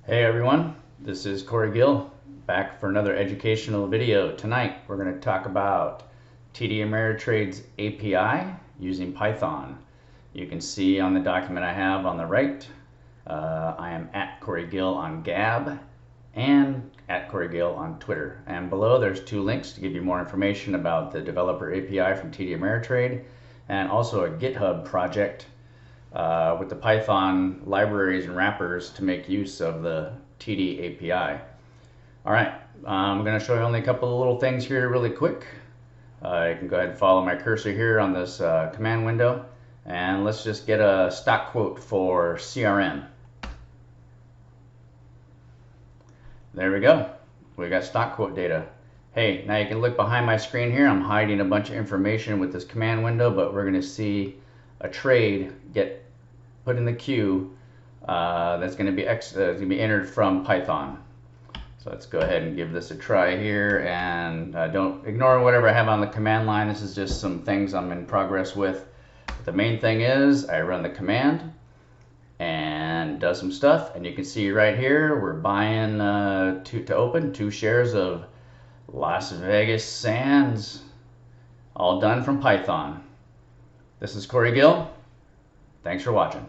Hey everyone, this is Kory Gill, back for another educational video. Tonight we're going to talk about TD Ameritrade's API using Python. You can see on the document I have on the right, I am at Kory Gill on Gab and at Kory Gill on Twitter. And below there's two links to give you more information about the developer API from TD Ameritrade and also a GitHub project with the Python libraries and wrappers to make use of the TD API. All right, I'm going to show you only a couple of little things here really quick. You can go ahead and follow my cursor here on this command window, and let's just get a stock quote for CRM. There we go. We got stock quote data. Hey, now you can look behind my screen here. I'm hiding a bunch of information with this command window, but we're going to see a trade get put in the queue that's going to be entered from Python. So let's go ahead and give this a try here, and don't ignore whatever I have on the command line. This is just some things I'm in progress with. But the main thing is I run the command and does some stuff, and you can see right here we're buying to open 2 shares of Las Vegas Sands, all done from Python. This is Kory Gill. Thanks for watching.